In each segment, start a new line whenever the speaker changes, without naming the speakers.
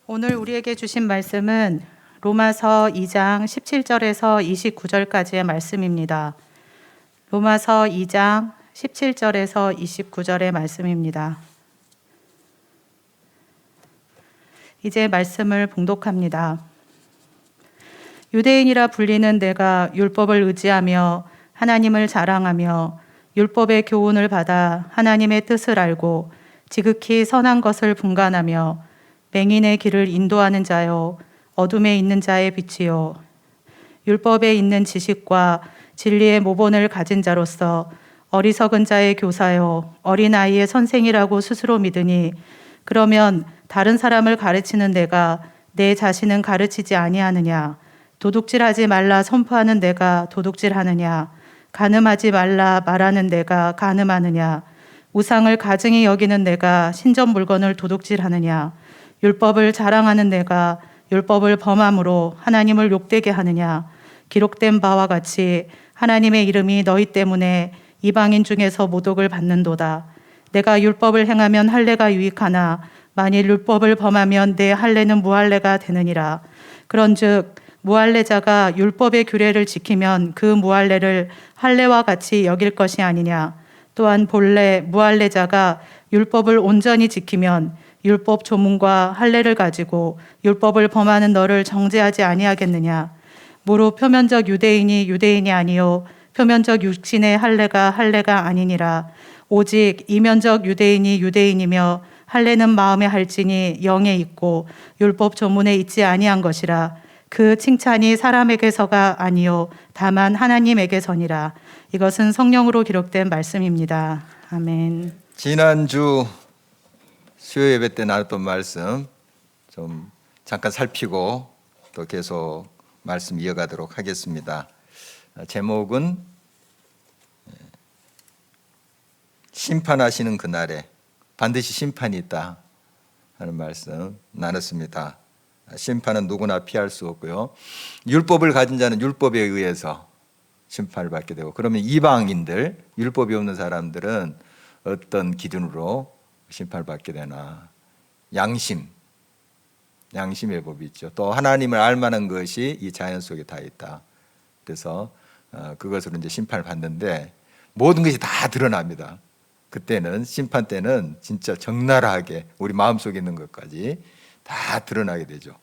오늘 우리에게 주신 말씀은 로마서 2장 17절에서 29절까지의 말씀입니다. 로마서 2장 17절에서 29절의 말씀입니다. 이제 말씀을 봉독합니다. 유대인이라 불리는 내가 율법을 의지하며 하나님을 자랑하며 율법의 교훈을 받아 하나님의 뜻을 알고 지극히 선한 것을 분간하며 맹인의 길을 인도하는 자요 어둠에 있는 자의 빛이요 율법에 있는 지식과 진리의 모본을 가진 자로서 어리석은 자의 교사요 어린아이의 선생이라고 스스로 믿으니 그러면 다른 사람을 가르치는 내가 내 자신은 가르치지 아니하느냐? 도둑질하지 말라 선포하는 내가 도둑질하느냐? 간음하지 말라 말하는 내가 간음하느냐? 우상을 가증히 여기는 내가 신전 물건을 도둑질하느냐? 율법을 자랑하는 내가 율법을 범함으로 하나님을 욕되게 하느냐? 기록된 바와 같이 하나님의 이름이 너희 때문에 이방인 중에서 모독을 받는도다. 내가 율법을 행하면 할례가 유익하나 만일 율법을 범하면 내 할례는 무할례가 되느니라. 그런즉 무할례자가 율법의 규례를 지키면 그 무할례를 할례와 같이 여길 것이 아니냐. 또한 본래 무할례자가 율법을 온전히 지키면 율법 조문과 할례를 가지고 율법을 범하는 너를 정죄하지 아니하겠느냐. 무릇 표면적 유대인이 유대인이 아니요 표면적 육신의 할례가 할례가 아니니라. 오직 이면적 유대인이 유대인이며 할례는 마음에 할지니 영에 있고 율법 조문에 있지 아니한 것이라. 그 칭찬이 사람에게서가 아니요 다만 하나님에게서니라. 이것은 성령으로 기록된 말씀입니다. 아멘.
지난주 수요 예배 때 나눴던 말씀 좀 잠깐 살피고 또 계속 말씀 이어가도록 하겠습니다. 제목은 심판하시는 그날에 반드시 심판이 있다 하는 말씀 나눴습니다. 심판은 누구나 피할 수 없고요. 율법을 가진 자는 율법에 의해서 심판을 받게 되고, 그러면 이방인들, 율법이 없는 사람들은 어떤 기준으로 심판을 받게 되나? 양심의 법이 있죠. 또 하나님을 알 만한 것이 이 자연 속에 다 있다. 그래서 그것으로 이제 심판을 받는데 모든 것이 다 드러납니다. 그때는 심판 때는 진짜 적나라하게 우리 마음속에 있는 것까지 다 드러나게 되죠.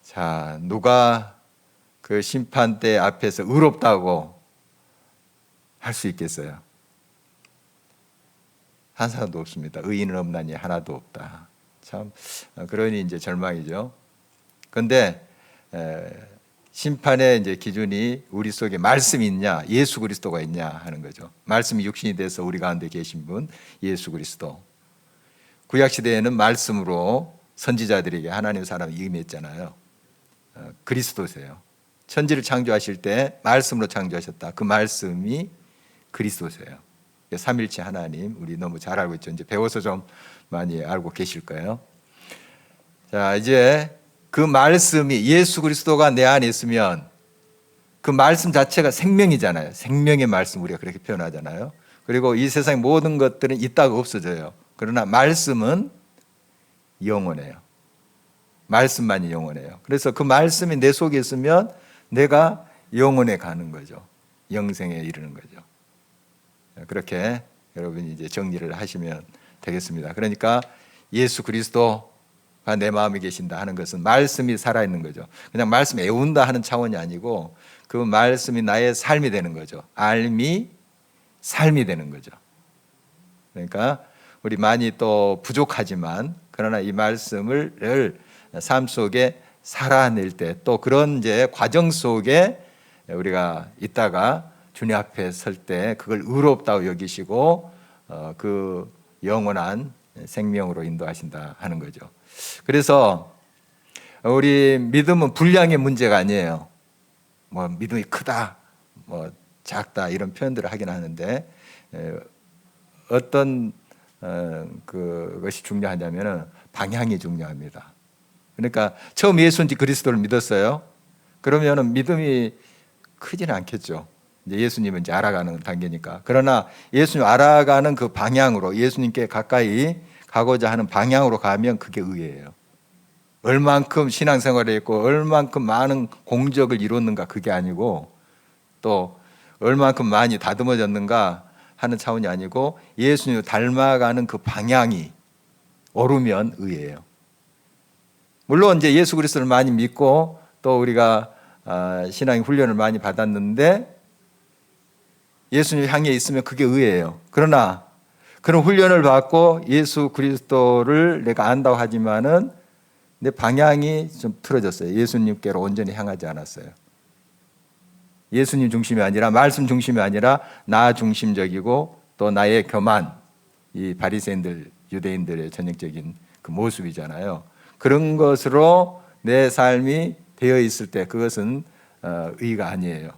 자, 누가 그 심판 때 앞에서 의롭다고 할 수 있겠어요? 한 사람도 없습니다. 의인은 없나니 하나도 없다. 참 그러니 이제 절망이죠. 그런데 심판의 이제 기준이 우리 속에 말씀이 있냐, 예수 그리스도가 있냐 하는 거죠. 말씀이 육신이 돼서 우리 가운데 계신 분 예수 그리스도. 구약 시대에는 말씀으로 선지자들에게 하나님 사람이 임했잖아요. 그리스도세요. 천지를 창조하실 때 말씀으로 창조하셨다. 그 말씀이 그리스도세요. 삼일체 하나님, 우리 너무 잘 알고 있죠. 이제 배워서 좀 많이 알고 계실 거예요. 자, 이제 그 말씀이 예수 그리스도가 내 안에 있으면 그 말씀 자체가 생명이잖아요. 생명의 말씀 우리가 그렇게 표현하잖아요. 그리고 이 세상 모든 것들은 있다가 없어져요. 그러나 말씀은 영원해요. 말씀만이 영원해요. 그래서 그 말씀이 내 속에 있으면 내가 영원에 가는 거죠. 영생에 이르는 거죠. 그렇게 여러분이 이제 정리를 하시면 되겠습니다. 그러니까 예수 그리스도가 내 마음에 계신다 하는 것은 말씀이 살아있는 거죠. 그냥 말씀 애운다 하는 차원이 아니고 그 말씀이 나의 삶이 되는 거죠. 삶이 되는 거죠. 그러니까 우리 많이 또 부족하지만 그러나 이 말씀을 삶 속에 살아낼 때 또 그런 이제 과정 속에 우리가 있다가 주님 앞에 설 때 그걸 의롭다고 여기시고 그 영원한 생명으로 인도하신다 하는 거죠. 그래서 우리 믿음은 분량의 문제가 아니에요. 뭐 믿음이 크다, 뭐 작다 이런 표현들을 하긴 하는데 어떤 그것이 중요하냐면은 방향이 중요합니다. 그러니까 처음 예수 그리스도를 믿었어요. 그러면은 믿음이 크지는 않겠죠. 이제 예수님은 이제 알아가는 단계니까. 그러나 예수님 알아가는 그 방향으로 예수님께 가까이 가고자 하는 방향으로 가면 그게 의예요. 얼만큼 신앙생활을 했고 얼만큼 많은 공적을 이뤘는가 그게 아니고 또 얼만큼 많이 다듬어졌는가 하는 차원이 아니고 예수님을 닮아가는 그 방향이 옳으면 의예요. 물론 이제 예수 그리스도를 많이 믿고 또 우리가 신앙의 훈련을 많이 받았는데 예수님 향해 있으면 그게 의예요. 그러나 그런 훈련을 받고 예수 그리스도를 내가 안다고 하지만은 내 방향이 좀 틀어졌어요. 예수님께로 온전히 향하지 않았어요. 예수님 중심이 아니라 말씀 중심이 아니라 나 중심적이고 또 나의 교만, 이 바리새인들 유대인들의 전형적인 그 모습이잖아요. 그런 것으로 내 삶이 되어 있을 때 그것은 의가 아니에요.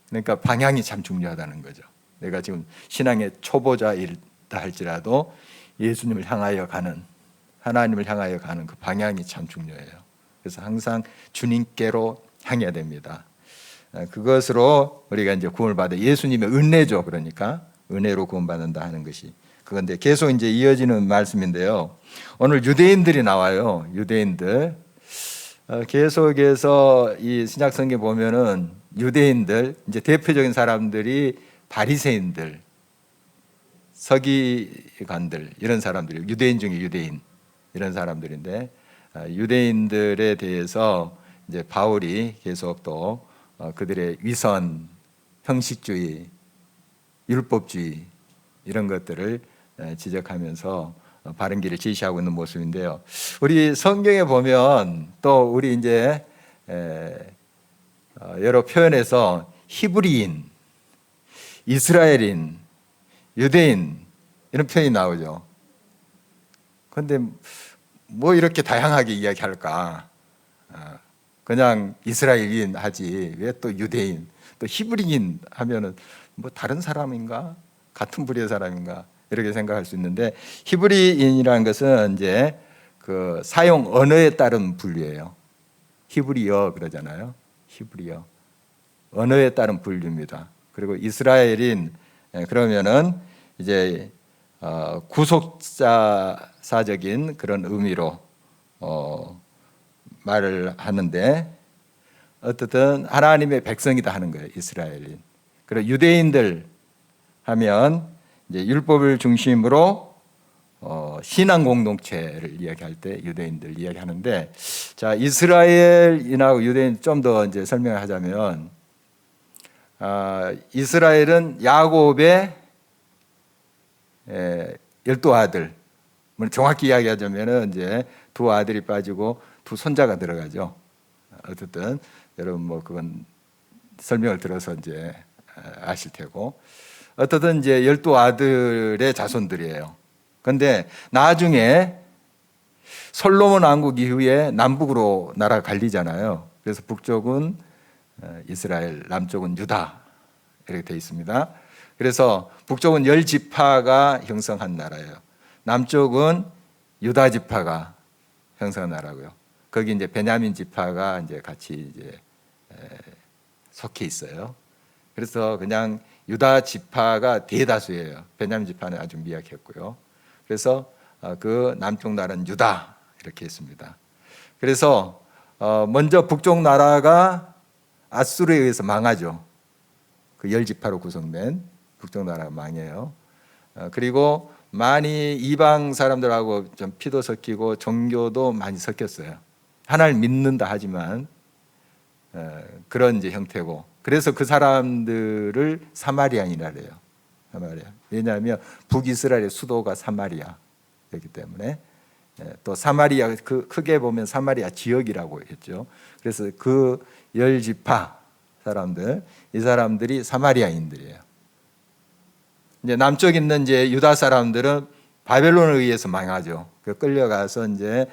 그러니까 방향이 참 중요하다는 거죠. 내가 지금 신앙의 초보자이다 할지라도 예수님을 향하여 가는, 하나님을 향하여 가는 그 방향이 참 중요해요. 그래서 항상 주님께로 향해야 됩니다. 그것으로 우리가 이제 구원을 받아 예수님의 은혜죠. 그러니까 은혜로 구원받는다 하는 것이 그건데 계속 이제 이어지는 말씀인데요. 오늘 유대인들이 나와요. 유대인들 계속해서 이 신약 성경 보면은 유대인들 이제 대표적인 사람들이 바리새인들, 서기관들 이런 사람들이 유대인 중에 유대인 이런 사람들인데 유대인들에 대해서 이제 바울이 계속 또 그들의 위선, 형식주의, 율법주의 이런 것들을 지적하면서 바른 길을 제시하고 있는 모습인데요. 우리 성경에 보면 또 우리 이제 여러 표현에서 히브리인, 이스라엘인, 유대인 이런 표현이 나오죠. 그런데 뭐 이렇게 다양하게 이야기할까? 그냥 이스라엘인 하지 왜 또 유대인, 또 히브리인 하면은 뭐 다른 사람인가? 같은 부류의 사람인가? 이렇게 생각할 수 있는데 히브리인이라는 것은 이제 그 사용 언어에 따른 분류예요. 히브리어 그러잖아요. 히브리어 언어에 따른 분류입니다. 그리고 이스라엘인 그러면은 이제 구속사적인 그런 의미로 말을 하는데 어떻든 하나님의 백성이다 하는 거예요. 이스라엘인. 그리고 유대인들 하면 이제 율법을 중심으로 신앙 공동체를 이야기할 때 유대인들 이야기하는데 자 이스라엘인하고 유대인 좀 더 이제 설명을 하자면 이스라엘은 야곱의 12아들 정확히 이야기하자면은 이제 두 아들이 빠지고 두 손자가 들어가죠. 어쨌든 여러분 뭐 그건 설명을 들어서 이제 아실 테고 어떻든 이제 12아들의 자손들이에요. 그런데 나중에 솔로몬 왕국 이후에 남북으로 나라가 갈리잖아요. 그래서 북쪽은 이스라엘, 남쪽은 유다 이렇게 되어 있습니다. 그래서 북쪽은 10지파가 형성한 나라예요. 남쪽은 유다 지파가 형성한 나라고요. 거기 이제 베냐민 지파가 이제 같이 이제 속해 있어요. 그래서 그냥 유다 지파가 대다수예요. 베냐민 지파는 아주 미약했고요. 그래서 그 남쪽 나라는 유다 이렇게 했습니다. 그래서 먼저 북쪽 나라가 아수르에 의해서 망하죠. 그 10지파로 구성된 북쪽 나라가 망해요. 그리고 많이 이방 사람들하고 좀 피도 섞이고 종교도 많이 섞였어요. 하나님 믿는다 하지만 그런 이제 형태고 그래서 그 사람들을 사마리아인이라 해요. 사마리아. 왜냐하면 북이스라엘의 수도가 사마리아였기 때문에 또 사마리아 크게 보면 사마리아 지역이라고 했죠. 그래서 그 10지파 사람들 이 사람들이 사마리아인들이에요. 이제 남쪽에 있는 이제 유다 사람들은 바벨론에 의해서 망하죠. 끌려가서 이제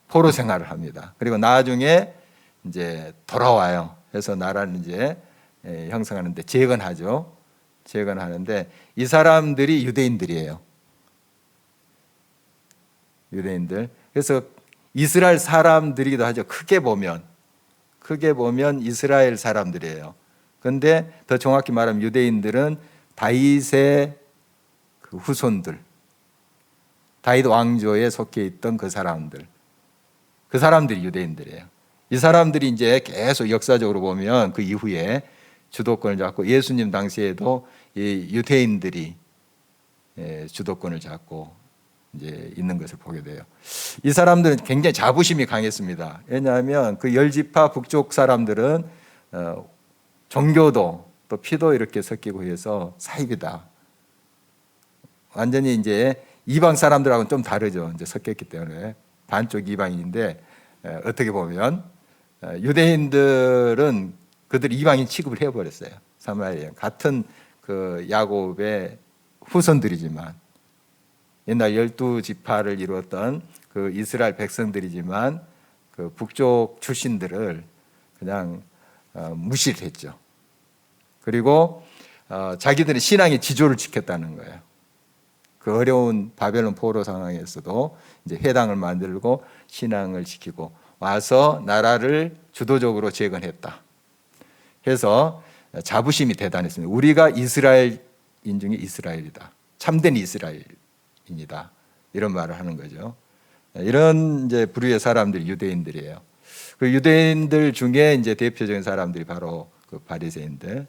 포로 생활을 합니다. 그리고 나중에 이제 돌아와요. 그래서 나라를 이제 형성하는데 재건하죠. 재건하는데 이 사람들이 유대인들이에요. 유대인들. 그래서 이스라엘 사람들이기도 하죠. 크게 보면 이스라엘 사람들이에요. 그런데 더 정확히 말하면 유대인들은 다윗의 그 후손들, 다윗 왕조에 속해 있던 그 사람들이 유대인들이에요. 이 사람들이 이제 계속 역사적으로 보면 그 이후에 주도권을 잡고 예수님 당시에도 이 유대인들이 주도권을 잡고 이제 있는 것을 보게 돼요. 이 사람들은 굉장히 자부심이 강했습니다. 왜냐하면 그 열지파 북쪽 사람들은 종교도 또 피도 이렇게 섞이고 해서 사입이다. 완전히 이제 이방 사람들하고는 좀 다르죠. 이제 섞였기 때문에 반쪽 이방인인데 어떻게 보면 유대인들은 그들 이방인 취급을 해버렸어요. 사마리아 같은 그 야곱의 후손들이지만 옛날 12지파를 이루었던 그 이스라엘 백성들이지만 그 북쪽 출신들을 그냥 무시를 했죠. 그리고 자기들은 신앙의 지조를 지켰다는 거예요. 그 어려운 바벨론 포로 상황에서도 이제 회당을 만들고 신앙을 지키고 와서 나라를 주도적으로 재건했다. 해서 자부심이 대단했습니다. 우리가 이스라엘인 중에 이스라엘이다. 참된 이스라엘입니다. 이런 말을 하는 거죠. 이런 이제 부류의 사람들이 유대인들이에요. 그 유대인들 중에 이제 대표적인 사람들이 바로 그 바리새인들,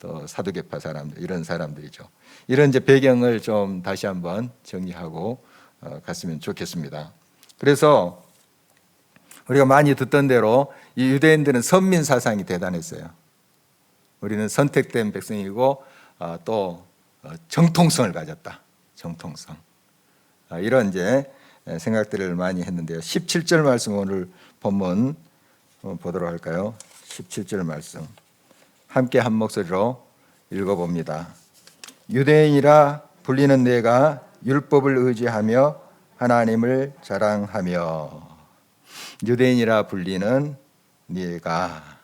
또 사두개파 사람들, 이런 사람들이죠. 이런 이제 배경을 좀 다시 한번 정리하고 갔으면 좋겠습니다. 그래서 우리가 많이 듣던 대로 이 유대인들은 선민 사상이 대단했어요. 우리는 선택된 백성이고 또 정통성을 가졌다. 정통성. 이런 이제 생각들을 많이 했는데요. 17절 말씀 오늘 본문 보도록 할까요? 17절 말씀. 함께 한 목소리로 읽어봅니다. 유대인이라 불리는 내가 율법을 의지하며 하나님을 자랑하며. 유대인이라 불리는 네가.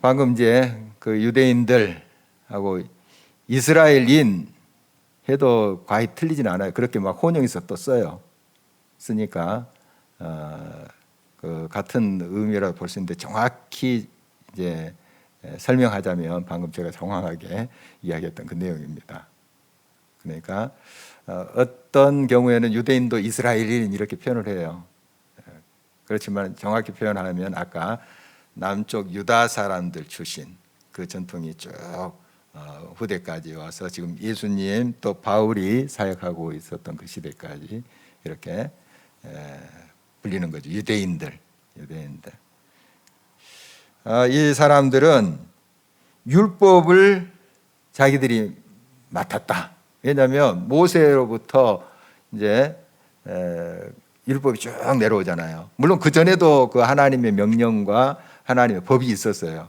방금 이제 그 유대인들하고 이스라엘인 해도 과히 틀리진 않아요. 그렇게 막 혼용해서 또 써요. 쓰니까 그 같은 의미라고 볼 수 있는데 정확히 이제 설명하자면 방금 제가 정확하게 이야기했던 그 내용입니다. 그러니까 어떤 경우에는 유대인도 이스라엘인 이렇게 표현을 해요. 그렇지만 정확히 표현하면 아까 남쪽 유다 사람들 출신 그 전통이 쭉 후대까지 와서 지금 예수님 또 바울이 사역하고 있었던 그 시대까지 이렇게 불리는 거죠. 유대인들. 이 사람들은 율법을 자기들이 맡았다. 왜냐하면 모세로부터 이제 율법이 쭉 내려오잖아요. 물론 그 전에도 그 하나님의 명령과 하나님의 법이 있었어요.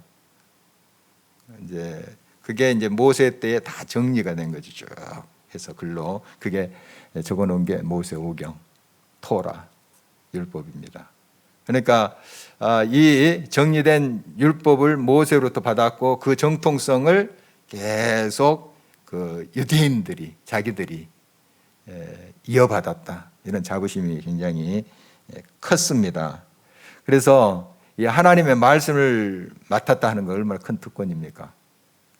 이제 그게 이제 모세 때에 다 정리가 된 거죠. 쭉 해서 글로 그게 적어놓은 게 모세 오경, 토라, 율법입니다. 그러니까 이 정리된 율법을 모세로부터 받았고 그 정통성을 계속 그 유대인들이 자기들이 이어받았다. 이런 자부심이 굉장히 컸습니다. 그래서 이 하나님의 말씀을 맡았다 하는 건 얼마나 큰 특권입니까?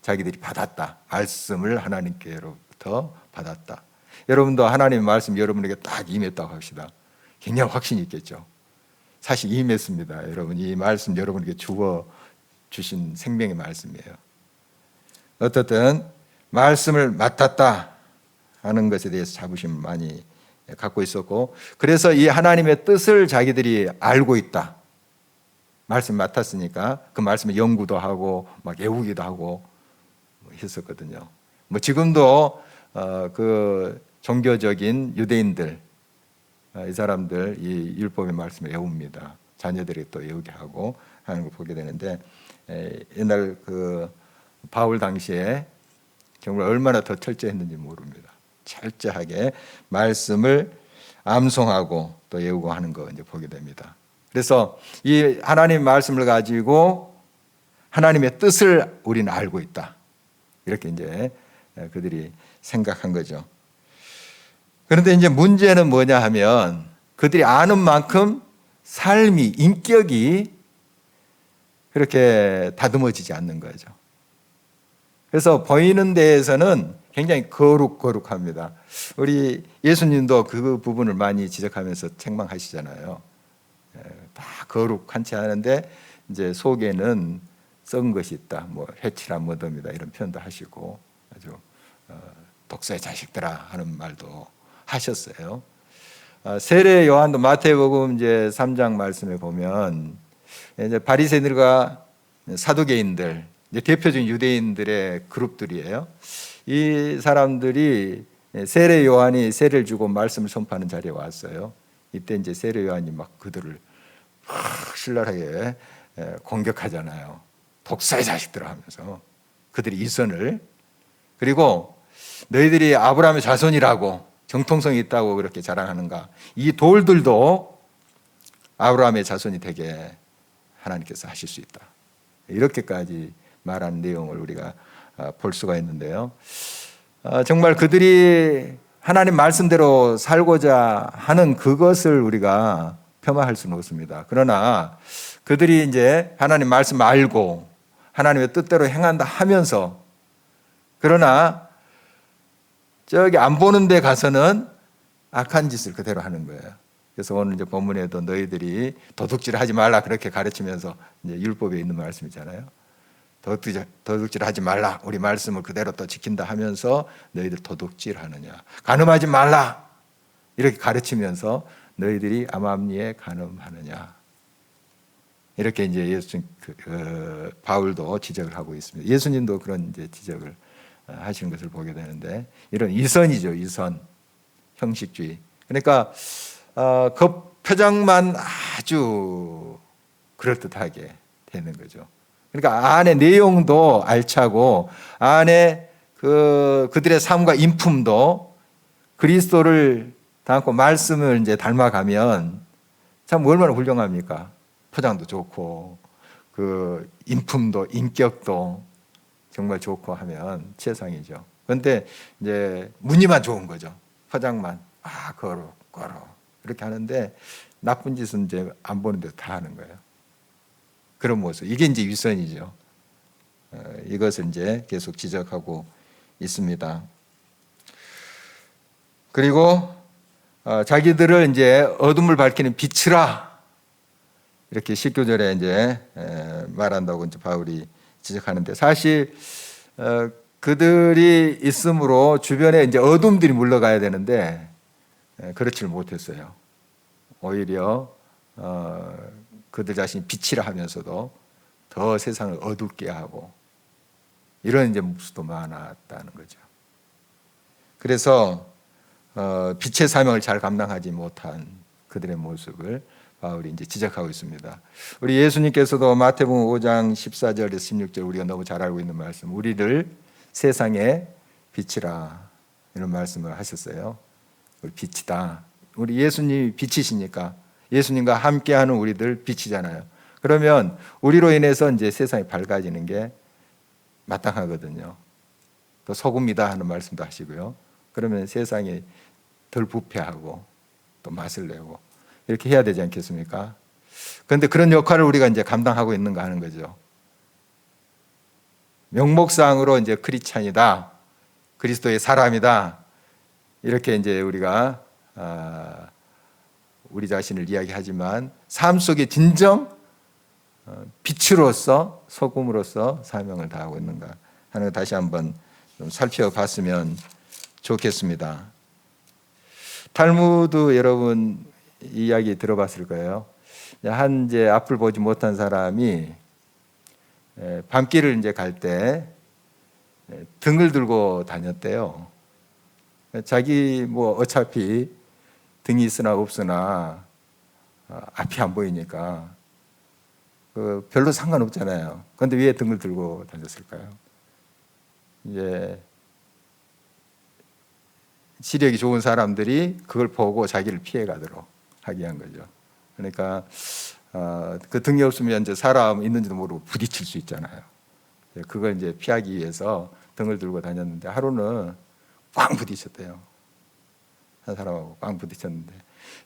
자기들이 받았다. 말씀을 하나님께로부터 받았다. 여러분도 하나님의 말씀 여러분에게 딱 임했다고 합시다. 굉장히 확신이 있겠죠. 사실 임했습니다. 여러분 이 말씀 여러분에게 주어 주신 생명의 말씀이에요. 어떻든 말씀을 맡았다 하는 것에 대해서 자부심을 많이 갖고 있었고 그래서 이 하나님의 뜻을 자기들이 알고 있다. 말씀 맡았으니까 그 말씀을 연구도 하고 막 외우기도 하고 했었거든요. 뭐 지금도 그 종교적인 유대인들 이 사람들 이 율법의 말씀을 외웁니다. 자녀들이 또 외우게 하고 하는 걸 보게 되는데 옛날 그 바울 당시에 정말 얼마나 더 철저했는지 모릅니다. 철저하게 말씀을 암송하고 또 외우고 하는 거 이제 보게 됩니다. 그래서 이 하나님의 말씀을 가지고 하나님의 뜻을 우리는 알고 있다. 이렇게 이제 그들이 생각한 거죠. 그런데 이제 문제는 뭐냐 하면 그들이 아는 만큼 삶이, 인격이 그렇게 다듬어지지 않는 거죠. 그래서 보이는 데에서는 굉장히 거룩합니다. 우리 예수님도 그 부분을 많이 지적하면서 책망하시잖아요. 다 거룩한 채 하는데 이제 속에는 썩은 것이 있다, 뭐 해칠한 무덤이다 이런 표현도 하시고 아주 독사의 자식들아 하는 말도 하셨어요. 세례 요한도 마태복음 이제 3장 말씀에 보면 이제 바리새인들과 사두개인들, 이제 대표적인 유대인들의 그룹들이에요. 이 사람들이 세례 요한이 세례를 주고 말씀을 선포하는 자리에 왔어요. 이때 이제 세례 요한이 막 그들을 신랄하게 공격하잖아요. 독사의 자식들아 하면서 그들이 이선을, 그리고 너희들이 아브라함의 자손이라고 정통성이 있다고 그렇게 자랑하는가? 이 돌들도 아브라함의 자손이 되게 하나님께서 하실 수 있다. 이렇게까지 말하는 내용을 우리가 볼 수가 있는데요. 정말 그들이 하나님 말씀대로 살고자 하는 그것을 우리가 폄하할 수는 없습니다. 그러나 그들이 이제 하나님 말씀 알고 하나님의 뜻대로 행한다 하면서, 그러나 저기 안 보는 데 가서는 악한 짓을 그대로 하는 거예요. 그래서 오늘 이제 본문에도 너희들이 도둑질을 하지 말라 그렇게 가르치면서 이제 율법에 있는 말씀이잖아요. 도둑질 하지 말라, 우리 말씀을 그대로 또 지킨다 하면서 너희들 도둑질 하느냐, 간음하지 말라 이렇게 가르치면서 너희들이 암암리에 간음하느냐, 이렇게 이제 바울도 지적을 하고 있습니다. 예수님도 그런 이제 지적을 하시는 것을 보게 되는데, 이런 이선이죠. 이선, 형식주의. 그러니까 겉표장만 아주 그럴듯하게 되는 거죠. 그러니까 안에 내용도 알차고 안에 그들의 삶과 인품도 그리스도를 닮고 말씀을 이제 닮아가면 참 얼마나 훌륭합니까? 포장도 좋고 그 인품도 인격도 정말 좋고 하면 최상이죠. 그런데 이제 무늬만 좋은 거죠. 포장만 거룩 이렇게 하는데 나쁜 짓은 이제 안 보는 데도 다 하는 거예요. 그런 모습, 이게 이제 위선이죠. 이것을 이제 계속 지적하고 있습니다. 그리고 자기들을 이제 어둠을 밝히는 빛이라 이렇게 19절에 이제 말한다고 이제 바울이 지적하는데, 사실 그들이 있으므로 주변에 이제 어둠들이 물러가야 되는데 그렇지를 못했어요. 오히려 그들 자신이 빛이라 하면서도 더 세상을 어둡게 하고 이런 이제 모습도 많았다는 거죠. 그래서 빛의 사명을 잘 감당하지 못한 그들의 모습을 바울이 이제 지적하고 있습니다. 우리 예수님께서도 마태복음 5장 14절에서 16절 우리가 너무 잘 알고 있는 말씀, 우리를 세상의 빛이라 이런 말씀을 하셨어요. 우리 빛이다. 우리 예수님이 빛이시니까 예수님과 함께하는 우리들 빛이잖아요. 그러면 우리로 인해서 이제 세상이 밝아지는 게 마땅하거든요. 또 소금이다 하는 말씀도 하시고요. 그러면 세상이 덜 부패하고 또 맛을 내고 이렇게 해야 되지 않겠습니까? 그런데 그런 역할을 우리가 이제 감당하고 있는가 하는 거죠. 명목상으로 이제 크리스찬이다, 그리스도의 사람이다, 이렇게 이제 우리가 우리 자신을 이야기하지만 삶 속에 진정 빛으로서 소금으로서 사명을 다하고 있는가 하는 거 다시 한번 좀 살펴봤으면 좋겠습니다. 탈무드 여러분 이야기 들어봤을 거예요. 한 이제 앞을 보지 못한 사람이 밤길을 이제 갈 때 등을 들고 다녔대요. 자기 뭐 어차피 등이 있으나 없으나 앞이 안 보이니까 별로 상관없잖아요. 그런데 왜 등을 들고 다녔을까요? 이제 시력이 좋은 사람들이 그걸 보고 자기를 피해 가도록 하게 한 거죠. 그러니까 그 등이 없으면 이제 사람 있는지도 모르고 부딪힐 수 있잖아요. 그걸 이제 피하기 위해서 등을 들고 다녔는데 하루는 꽝 부딪혔대요. 한 사람하고 꽝 부딪혔는데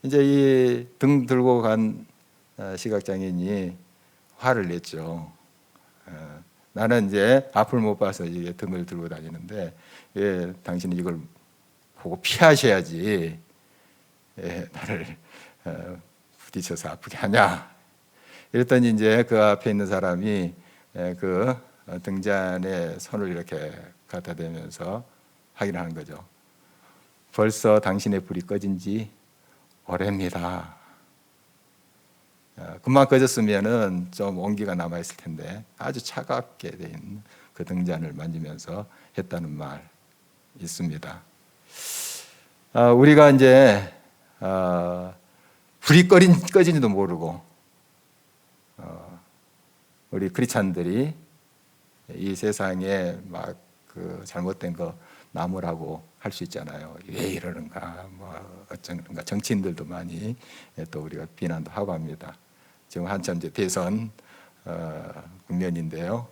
이제 이 등 들고 간 시각장애인이 화를 냈죠. 나는 이제 앞을 못 봐서 이게 등을 들고 다니는데 왜 당신은 이걸 보고 피하셔야지 나를 부딪혀서 아프게 하냐. 이랬더니 이제 그 앞에 있는 사람이 그 등잔에 손을 이렇게 갖다 대면서 확인하는 거죠. 벌써 당신의 불이 꺼진 지 오래입니다. 금방 꺼졌으면은 좀 온기가 남아있을 텐데 아주 차갑게 된 그 등잔을 만지면서 했다는 말 있습니다. 우리가 이제 불이 꺼진지도 모르고 우리 크리스찬들이 이 세상에 막 그 잘못된 거 나무라고 할 수 있잖아요. 왜 이러는가, 뭐 어쩌는가. 정치인들도 많이 또 우리가 비난도 하고 합니다. 지금 한참 이제 대선 국면인데요.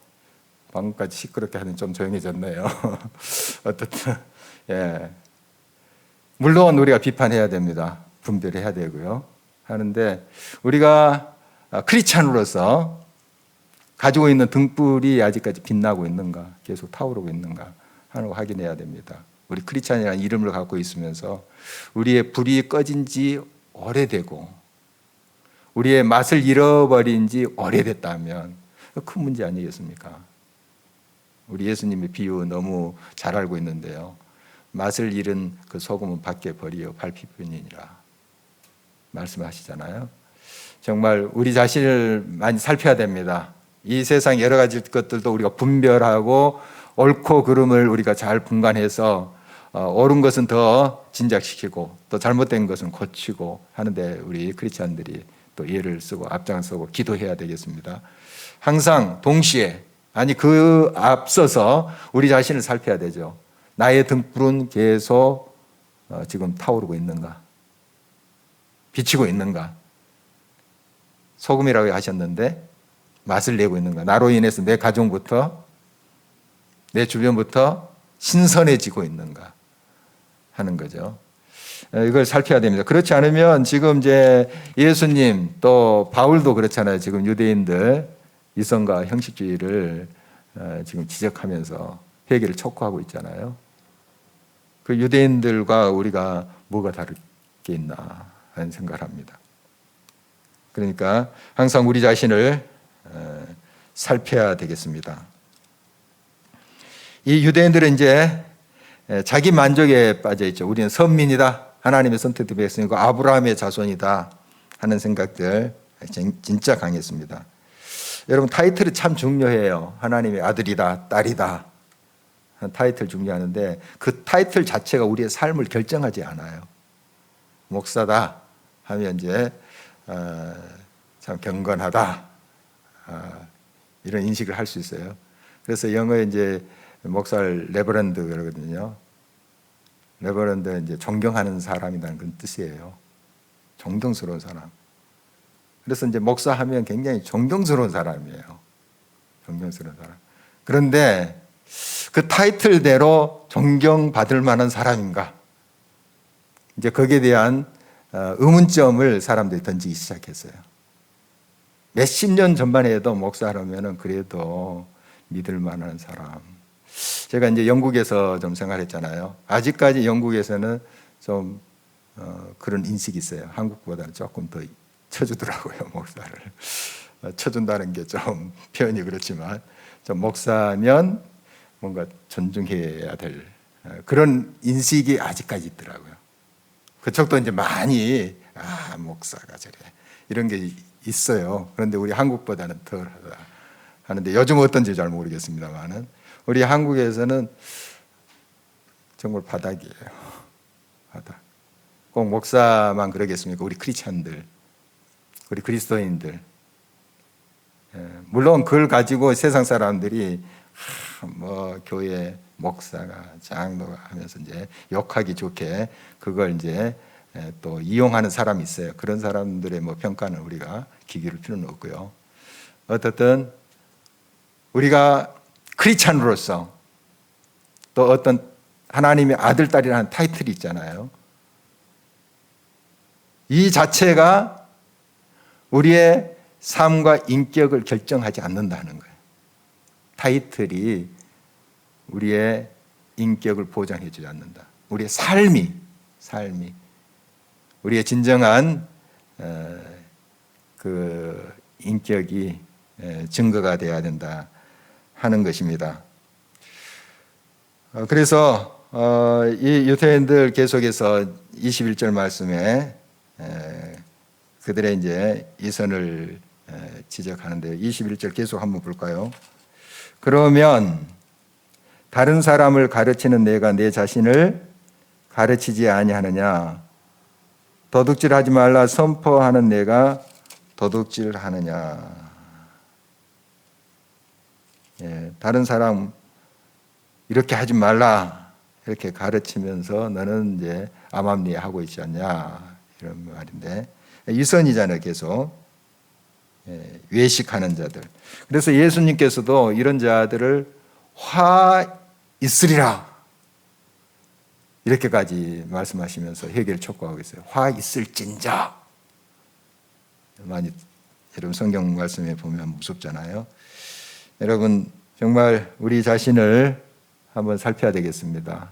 방금까지 시끄럽게 하는 좀 조용해졌네요. 어떻든 예. 물론 우리가 비판해야 됩니다. 분별해야 되고요. 하는데 우리가 크리스찬으로서 가지고 있는 등불이 아직까지 빛나고 있는가, 계속 타오르고 있는가 하는 거 확인해야 됩니다. 우리 크리스찬이라는 이름을 갖고 있으면서 우리의 불이 꺼진 지 오래되고 우리의 맛을 잃어버린 지 오래됐다면 큰 문제 아니겠습니까? 우리 예수님의 비유 너무 잘 알고 있는데요. 맛을 잃은 그 소금은 밖에 버리어 밟히뿐이니라 말씀하시잖아요. 정말 우리 자신을 많이 살펴야 됩니다. 이 세상 여러 가지 것들도 우리가 분별하고 옳고 그름을 우리가 잘 분간해서 옳은 것은 더 진작시키고 또 잘못된 것은 고치고 하는데 우리 크리스찬들이 또 예를 쓰고 앞장서고 기도해야 되겠습니다. 항상 동시에 아니 그 앞서서 우리 자신을 살펴야 되죠. 나의 등불은 계속 지금 타오르고 있는가? 비치고 있는가? 소금이라고 하셨는데 맛을 내고 있는가? 나로 인해서 내 가정부터 내 주변부터 신선해지고 있는가 하는 거죠. 이걸 살펴야 됩니다. 그렇지 않으면 지금 이제 예수님 또 바울도 그렇잖아요. 지금 유대인들 이성과 형식주의를 지금 지적하면서 회개를 촉구하고 있잖아요. 그 유대인들과 우리가 뭐가 다를 게 있나 하는 생각을 합니다. 그러니까 항상 우리 자신을 살펴야 되겠습니다. 이 유대인들은 이제 자기 만족에 빠져 있죠. 우리는 선민이다. 하나님의 선택된 백성이고 아브라함의 자손이다 하는 생각들 진짜 강했습니다. 여러분 타이틀이 참 중요해요. 하나님의 아들이다, 딸이다. 타이틀 중요하는데 그 타이틀 자체가 우리의 삶을 결정하지 않아요. 목사다 하면 이제 참 경건하다 이런 인식을 할 수 있어요. 그래서 영어에 이제 목사를 레버런드 그러거든요. 레버런드 이제 존경하는 사람이라는 그런 뜻이에요. 존경스러운 사람. 그래서 이제 목사하면 굉장히 존경스러운 사람이에요. 존경스러운 사람. 그런데 그 타이틀대로 존경받을 만한 사람인가? 이제 거기에 대한 의문점을 사람들이 던지기 시작했어요. 몇십 년 전반에 해도 목사라면은 그래도 믿을 만한 사람. 제가 이제 영국에서 좀 생활했잖아요. 아직까지 영국에서는 좀 그런 인식이 있어요. 한국보다는 조금 더 쳐주더라고요, 목사를. 쳐준다는 게 좀 표현이 그렇지만 좀 목사면 뭔가 존중해야 될 그런 인식이 아직까지 있더라고요. 그쪽도 이제 많이 목사가 저래 이런 게 있어요. 그런데 우리 한국보다는 덜하다 하는데 요즘 어떤지 잘 모르겠습니다만은 우리 한국에서는 정말 바닥이에요. 바닥. 꼭 목사만 그러겠습니까? 우리 크리스찬들, 우리 그리스도인들. 물론 그걸 가지고 세상 사람들이 뭐 교회 목사가 장로가 하면서 이제 욕하기 좋게 그걸 이제 또 이용하는 사람이 있어요. 그런 사람들의 뭐 평가는 우리가 기울일 필요는 없고요. 어떻든 우리가 크리스찬으로서 또 어떤 하나님의 아들 딸이라는 타이틀이 있잖아요. 이 자체가 우리의 삶과 인격을 결정하지 않는다는 거예요. 타이틀이 우리의 인격을 보장해 주지 않는다. 우리의 삶이 우리의 진정한 그 인격이 증거가 되어야 된다 하는 것입니다. 그래서 이 유대인들 계속해서 21절 말씀에 그들의 이제 이선을 지적하는데 21절 계속 한번 볼까요? 그러면 다른 사람을 가르치는 내가 내 자신을 가르치지 아니하느냐? 도둑질하지 말라 선포하는 내가 도둑질하느냐? 다른 사람 이렇게 하지 말라 이렇게 가르치면서 너는 이제 암암리에 하고 있지 않냐 이런 말인데 이선이잖아요. 계속 외식하는 자들. 그래서 예수님께서도 이런 자들을 화 있으리라 이렇게까지 말씀하시면서 회개를 촉구하고 있어요. 화 있을진저. 많이 여러분 성경 말씀에 보면 무섭잖아요. 여러분 정말 우리 자신을 한번 살펴야 되겠습니다.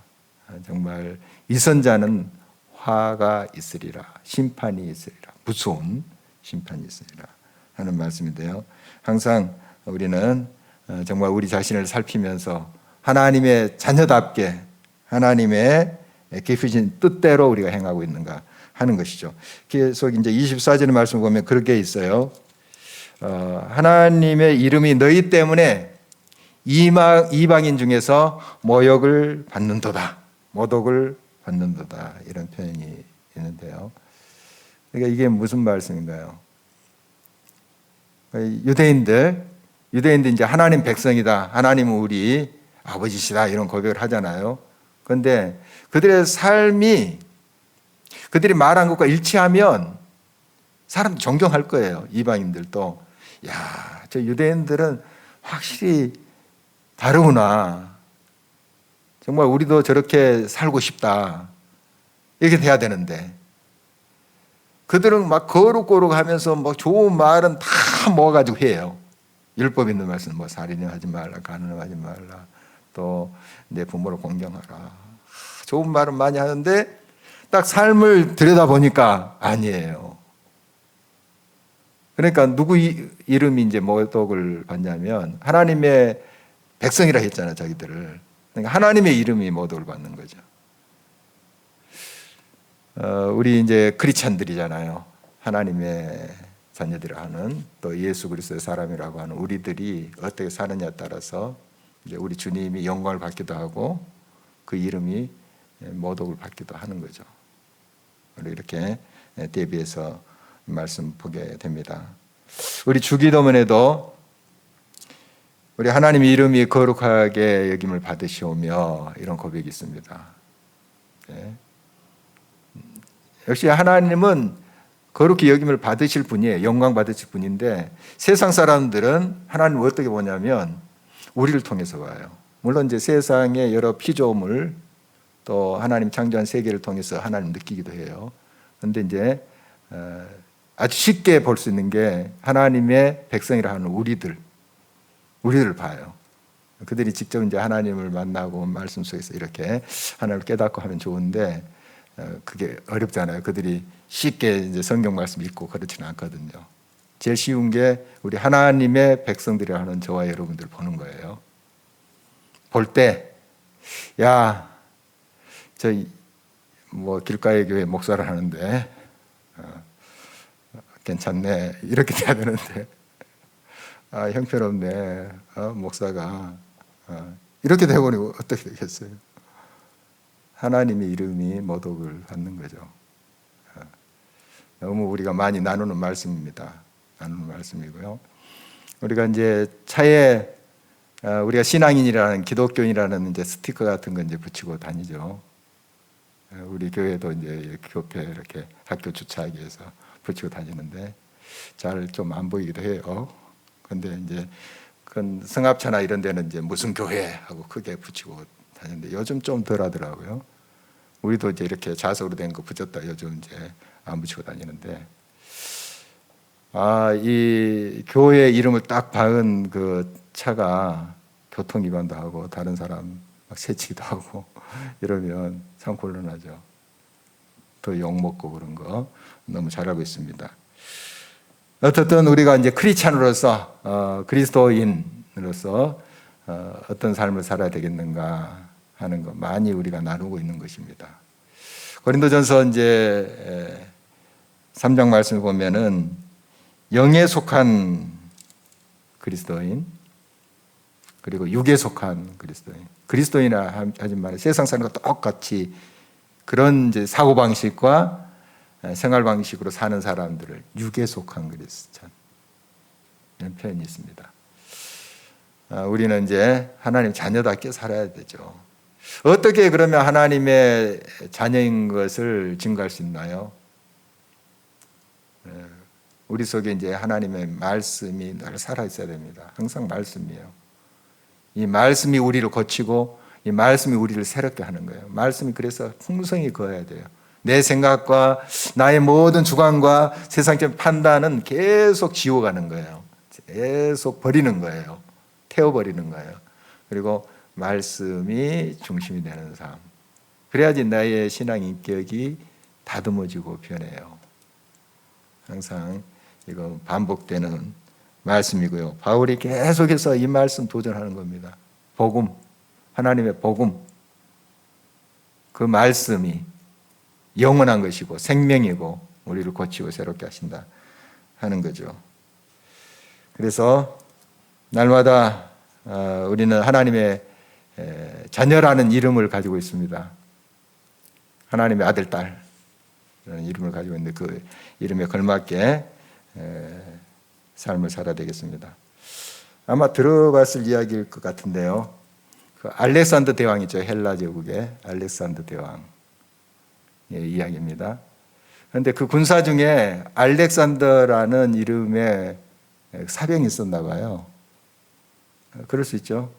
정말 이선자는 화가 있으리라, 심판이 있으리라, 무서운 심판이 있으리라 하는 말씀인데요. 항상 우리는 정말 우리 자신을 살피면서 하나님의 자녀답게 하나님의 깊으신 뜻대로 우리가 행하고 있는가 하는 것이죠. 계속 이제 24절의 말씀 보면 그렇게 있어요. 하나님의 이름이 너희 때문에 이방인 중에서 모욕을 받는도다. 모독을 받는도다. 이런 표현이 있는데요. 그러니까 이게 무슨 말씀인가요? 유대인들 이제 하나님 백성이다. 하나님은 우리 아버지시다. 이런 고백을 하잖아요. 그런데 그들의 삶이 그들이 말한 것과 일치하면 사람도 존경할 거예요. 이방인들도. 야, 저 유대인들은 확실히 다르구나. 정말 우리도 저렇게 살고 싶다. 이렇게 돼야 되는데. 그들은 막 거룩거룩 하면서 뭐 좋은 말은 다 모아가지고 해요. 율법 있는 말씀, 뭐 살인을 하지 말라, 간음을 하지 말라, 또 내 부모를 공경하라. 좋은 말은 많이 하는데 딱 삶을 들여다보니까 아니에요. 그러니까 누구 이름이 이제 모독을 받냐면 하나님의 백성이라 했잖아요, 자기들을. 그러니까 하나님의 이름이 모독을 받는 거죠. 우리 이제 크리스찬들이잖아요. 하나님의 자녀들이라 하는 또 예수 그리스도의 사람이라고 하는 우리들이 어떻게 사느냐에 따라서 이제 우리 주님이 영광을 받기도 하고 그 이름이 모독을 받기도 하는 거죠. 이렇게 대비해서 말씀 보게 됩니다. 우리 주기도문에도 우리 하나님의 이름이 거룩하게 여김을 받으시오며 이런 고백이 있습니다. 네. 역시 하나님은 거룩히 여김을 받으실 분이에요. 영광 받으실 분인데 세상 사람들은 하나님을 어떻게 보냐면 우리를 통해서 봐요. 물론 이제 세상의 여러 피조물 또 하나님 창조한 세계를 통해서 하나님 느끼기도 해요. 그런데 이제 아주 쉽게 볼 수 있는 게 하나님의 백성이라 하는 우리들을 봐요. 그들이 직접 이제 하나님을 만나고 말씀 속에서 이렇게 하나님을 깨닫고 하면 좋은데 그게 어렵잖아요. 그들이 쉽게 이제 성경 말씀 읽고 그렇지는 않거든요. 제일 쉬운 게 우리 하나님의 백성들이라 하는 저와 여러분들 보는 거예요. 볼 때, 야, 저 뭐 길가의 교회 목사를 하는데 괜찮네 이렇게 돼야 되는데 형편없네 목사가 이렇게 되버리면 어떻게 되겠어요? 하나님의 이름이 모독을 받는 거죠. 너무 우리가 많이 나누는 말씀입니다. 나누는 말씀이고요. 우리가 이제 차에 우리가 신앙인이라는 기독교인이라는 이제 스티커 같은 거 이제 붙이고 다니죠. 우리 교회도 이제 교회 이렇게 학교 주차하기 위해서 붙이고 다니는데 잘 좀 안 보이기도 해요. 근데 이제 그건 성합차나 이런 데는 이제 무슨 교회 하고 크게 붙이고 다니는데 요즘 좀 덜 하더라고요. 우리도 이제 이렇게 자석으로 된 거 붙였다 요즘 이제 안 붙이고 다니는데 이 교회 이름을 딱 박은 그 차가 교통 위반도 하고 다른 사람 막 새치기도 하고 이러면 참 곤란하죠. 더 욕먹고 그런 거 너무 잘 알고 있습니다. 어떻든 우리가 이제 크리스찬으로서 그리스도인으로서 어떤 삶을 살아야 되겠는가 하는 거 많이 우리가 나누고 있는 것입니다. 고린도전서 이제 3장 말씀을 보면은 영에 속한 그리스도인 그리고 육에 속한 그리스도인이라 하지 말아요. 세상 사람과 똑같이 그런 이제 사고 방식과 생활 방식으로 사는 사람들을 육에 속한 그리스찬 이런 표현이 있습니다. 우리는 이제 하나님 자녀답게 살아야 되죠. 어떻게 그러면 하나님의 자녀인 것을 증거할 수 있나요? 우리 속에 이제 하나님의 말씀이 늘 살아 있어야 됩니다. 항상 말씀이에요. 이 말씀이 우리를 고치고 이 말씀이 우리를 새롭게 하는 거예요. 말씀이 그래서 풍성히 거해야 돼요. 내 생각과 나의 모든 주관과 세상적인 판단은 계속 지워가는 거예요. 계속 버리는 거예요. 태워버리는 거예요. 그리고 말씀이 중심이 되는 삶. 그래야지 나의 신앙 인격이 다듬어지고 변해요. 항상 이거 반복되는 말씀이고요. 바울이 계속해서 이 말씀 도전하는 겁니다. 복음, 하나님의 복음. 그 말씀이 영원한 것이고 생명이고 우리를 고치고 새롭게 하신다 하는 거죠. 그래서 날마다 우리는 하나님의 자녀라는 이름을 가지고 있습니다. 하나님의 아들, 딸 라는 이름을 가지고 있는데 그 이름에 걸맞게 삶을 살아야 되겠습니다. 아마 들어봤을 이야기일 것 같은데요. 그 알렉산더 대왕 있죠. 헬라 제국의 알렉산더 대왕의 이야기입니다. 그런데 그 군사 중에 알렉산더라는 이름의 사병이 있었나 봐요. 그럴 수 있죠.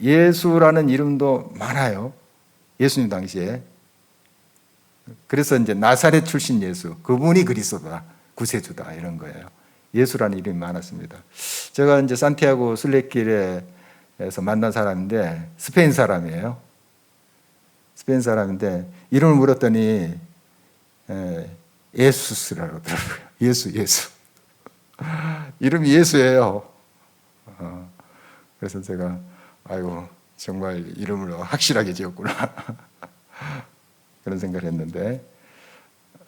예수라는 이름도 많아요. 예수님 당시에. 그래서 이제 나사렛 출신 예수, 그분이 그리스도다, 구세주다 이런 거예요. 예수라는 이름이 많았습니다. 제가 이제 산티아고 순례길에서 만난 사람인데 스페인 사람이에요. 스페인 사람인데 이름을 물었더니 예수스라고 그러더라고요. 예수. 이름이 예수예요. 그래서 제가 아이고 정말 이름을 확실하게 지었구나 그런 생각을 했는데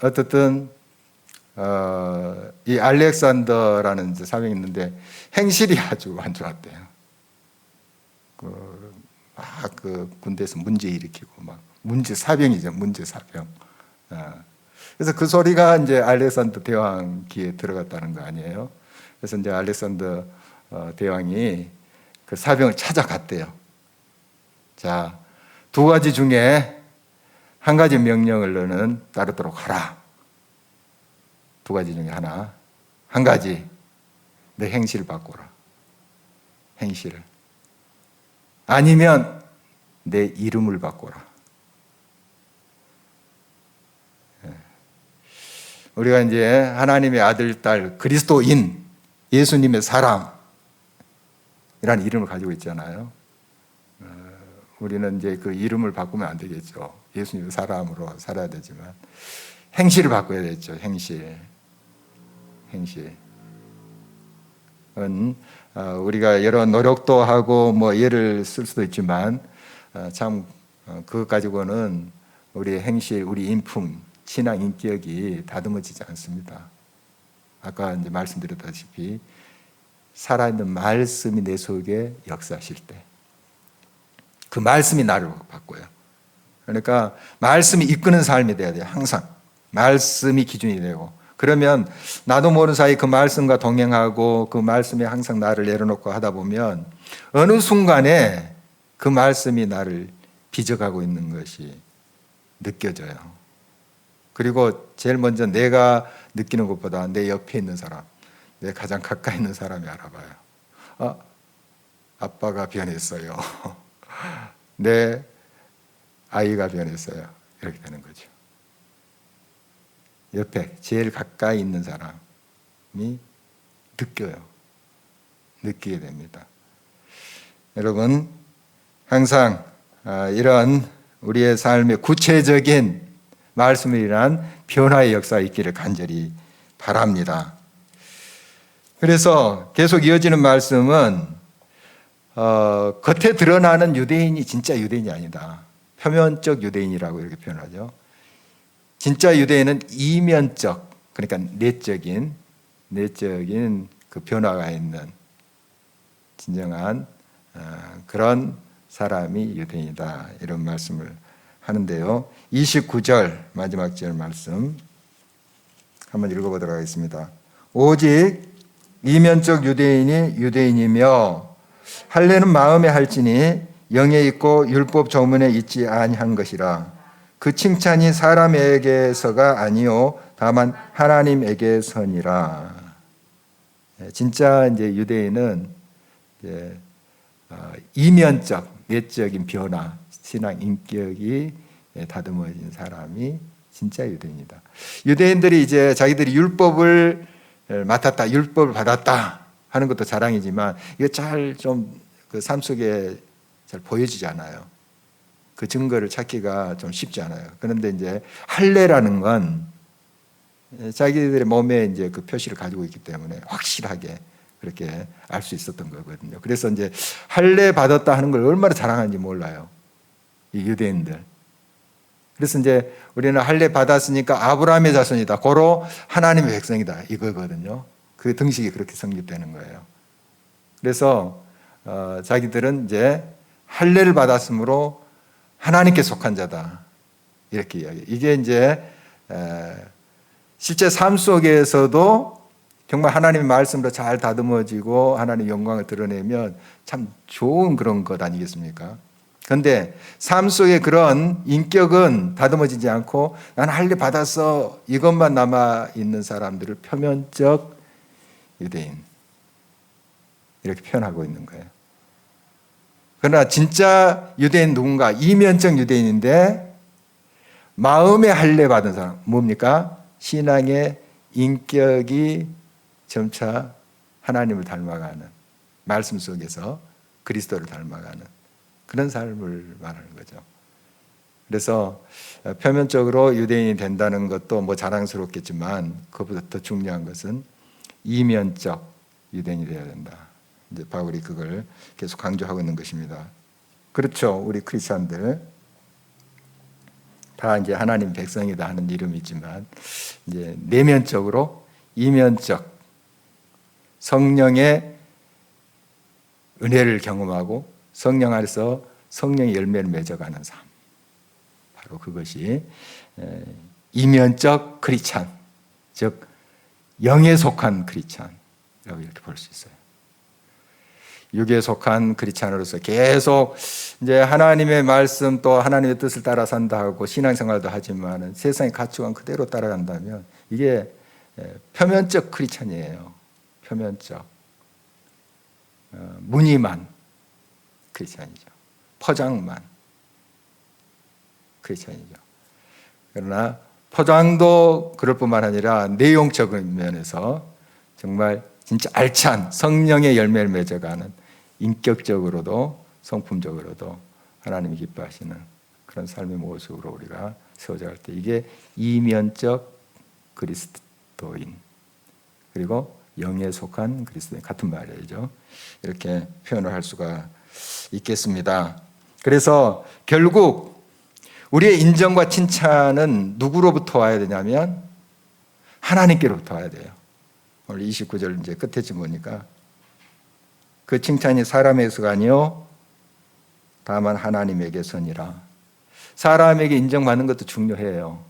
어쨌든 이 알렉산더라는 사병이 있는데 행실이 아주 안 좋았대요. 그 군대에서 문제 일으키고 막 문제 사병이죠. 문제 사병. 그래서 그 소리가 이제 알렉산더 대왕 귀에 들어갔다는 거 아니에요. 그래서 이제 알렉산더 대왕이 그 사병을 찾아갔대요. 자, 두 가지 중에 한 가지 명령을 너는 따르도록 하라. 두 가지 중에 하나. 한 가지, 내 행실을 바꿔라. 행실을. 아니면 내 이름을 바꿔라. 우리가 이제 하나님의 아들, 딸, 그리스도인, 예수님의 사람이라는 이름을 가지고 있잖아요. 우리는 이제 그 이름을 바꾸면 안 되겠죠. 예수님의 사람으로 살아야 되지만 행실을 바꿔야 되겠죠. 행실은 우리가 여러 노력도 하고 뭐 예를 쓸 수도 있지만 참 그것 가지고는 우리 행실, 우리 인품, 신앙 인격이 다듬어지지 않습니다. 아까 이제 말씀드렸다시피 살아있는 말씀이 내 속에 역사하실 때 그 말씀이 나를 바꿔요. 그러니까 말씀이 이끄는 삶이 돼야 돼요. 항상 말씀이 기준이 되고 그러면 나도 모르는 사이 그 말씀과 동행하고 그 말씀이 항상 나를 내려놓고 하다 보면 어느 순간에 그 말씀이 나를 빚어가고 있는 것이 느껴져요. 그리고 제일 먼저 내가 느끼는 것보다 내 옆에 있는 사람, 내 가장 가까이 있는 사람이 알아봐요. 아빠가 변했어요. 내 아이가 변했어요. 이렇게 되는 거죠. 옆에 제일 가까이 있는 사람이 느끼게 됩니다. 여러분, 항상 이런 우리의 삶의 구체적인 말씀을 일어난 변화의 역사가 있기를 간절히 바랍니다. 그래서 계속 이어지는 말씀은 겉에 드러나는 유대인이 진짜 유대인이 아니다. 표면적 유대인이라고 이렇게 표현하죠. 진짜 유대인은 이면적, 그러니까 내적인 그 변화가 있는 진정한 그런 사람이 유대인이다. 이런 말씀을 하는데요. 29절 마지막 절 말씀 한번 읽어보도록 하겠습니다. 오직 이면적 유대인이 유대인이며 할례는 마음에 할지니 영에 있고 율법 조문에 있지 아니한 것이라. 그 칭찬이 사람에게서가 아니요 다만 하나님에게서니라. 진짜 이제 유대인은 이제 이면적 내적인 변화, 신앙 인격이 다듬어진 사람이 진짜 유대인이다. 유대인들이 이제 자기들이 율법을 맡았다, 율법을 받았다 하는 것도 자랑이지만 이거 잘 좀 그 삶 속에 잘 보여지지 않아요. 그 증거를 찾기가 좀 쉽지 않아요. 그런데 이제 할례라는 건 자기들의 몸에 이제 그 표시를 가지고 있기 때문에 확실하게 그렇게 알 수 있었던 거거든요. 그래서 이제 할례 받았다 하는 걸 얼마나 자랑하는지 몰라요. 이 유대인들. 그래서 이제 우리는 할례 받았으니까 아브라함의 자손이다. 고로 하나님의 백성이다. 이거거든요. 그 등식이 그렇게 성립되는 거예요. 그래서 자기들은 이제 할례를 받았으므로 하나님께 속한 자다. 이렇게 이야기해요. 이게 이제 실제 삶 속에서도 정말 하나님의 말씀으로 잘 다듬어지고 하나님의 영광을 드러내면 참 좋은 그런 것 아니겠습니까? 그런데 삶 속에 그런 인격은 다듬어지지 않고 나는 할례 받았어 이것만 남아있는 사람들을 표면적 유대인 이렇게 표현하고 있는 거예요. 그러나 진짜 유대인 누군가 이면적 유대인인데 마음에 할례 받은 사람 뭡니까? 신앙의 인격이 점차 하나님을 닮아가는 말씀 속에서 그리스도를 닮아가는 그런 삶을 말하는 거죠. 그래서 표면적으로 유대인이 된다는 것도 뭐 자랑스럽겠지만 그것보다 더 중요한 것은 이면적 유대인이 되어야 된다. 이제 바울이 그걸 계속 강조하고 있는 것입니다. 그렇죠. 우리 크리스천들 다 이제 하나님 백성이다 하는 이름이 있지만 이제 내면적으로 이면적 성령의 은혜를 경험하고 성령 안에서 성령의 열매를 맺어가는 삶. 바로 그것이 이면적 크리스찬, 즉 영에 속한 크리스찬이라고 이렇게 볼 수 있어요. 육에 속한 크리스찬으로서 계속 이제 하나님의 말씀 또 하나님의 뜻을 따라 산다 하고 신앙생활도 하지만 세상의 가치관 그대로 따라간다면 이게 표면적 크리스찬이에요. 표면적 무늬만 크리스찬이죠. 포장만 크리스찬이죠. 그러나 포장도 그럴 뿐만 아니라 내용적인 면에서 정말 진짜 알찬 성령의 열매를 맺어가는 인격적으로도 성품적으로도 하나님이 기뻐하시는 그런 삶의 모습으로 우리가 세워져 갈 때 이게 이면적 그리스도인 그리고 영에 속한 그리스도인 같은 말이죠. 이렇게 표현을 할 수가 있겠습니다. 그래서 결국 우리의 인정과 칭찬은 누구로부터 와야 되냐면 하나님께로부터 와야 돼요. 오늘 29절 이제 끝에쯤 보니까 그 칭찬이 사람에게서가 아니요 다만 하나님에게서니라. 사람에게 인정받는 것도 중요해요.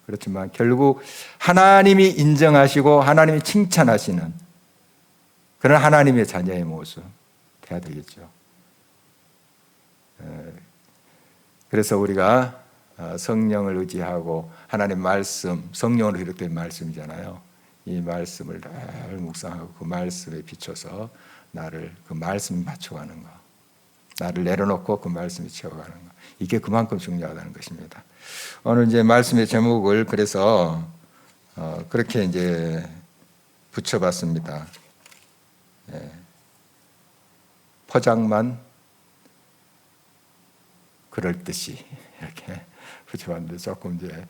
그렇지만 결국 하나님이 인정하시고 하나님이 칭찬하시는 그런 하나님의 자녀의 모습 돼야 되겠죠. 그래서 우리가 성령을 의지하고 하나님 말씀, 성령으로 비롯된 말씀이잖아요. 이 말씀을 늘 묵상하고 그 말씀에 비춰서 나를 그 말씀에 맞춰가는 거, 나를 내려놓고 그 말씀에 채워가는 거, 이게 그만큼 중요하다는 것입니다. 오늘 이제 말씀의 제목을 그래서 그렇게 이제 붙여봤습니다. 포장만 그럴 듯이 이렇게 붙여봤는데 조금 이제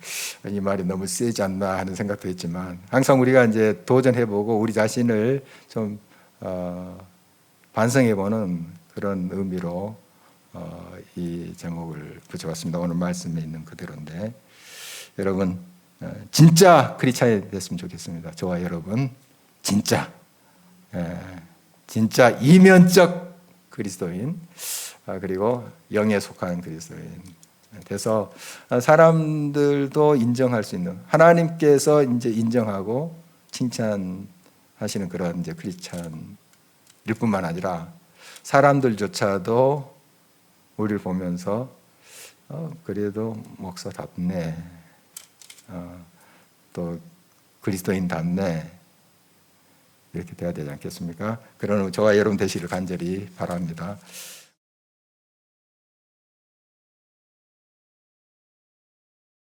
이 말이 너무 세지 않나 하는 생각도 했지만 항상 우리가 이제 도전해보고 우리 자신을 좀 반성해보는 그런 의미로 이 제목을 붙여봤습니다. 오늘 말씀에 있는 그대로인데 여러분 진짜 크리스찬이 됐으면 좋겠습니다. 저와 여러분 진짜 진짜 이면적 그리스도인 그리고 영에 속한 그리스도인 돼서 사람들도 인정할 수 있는 하나님께서 이제 인정하고 칭찬하시는 그런 이제 크리스찬일 뿐만 아니라 사람들조차도 우리를 보면서 그래도 목사답네, 또 그리스도인답네 이렇게 돼야 되지 않겠습니까? 그런 저와 여러분 되시기를 간절히 바랍니다.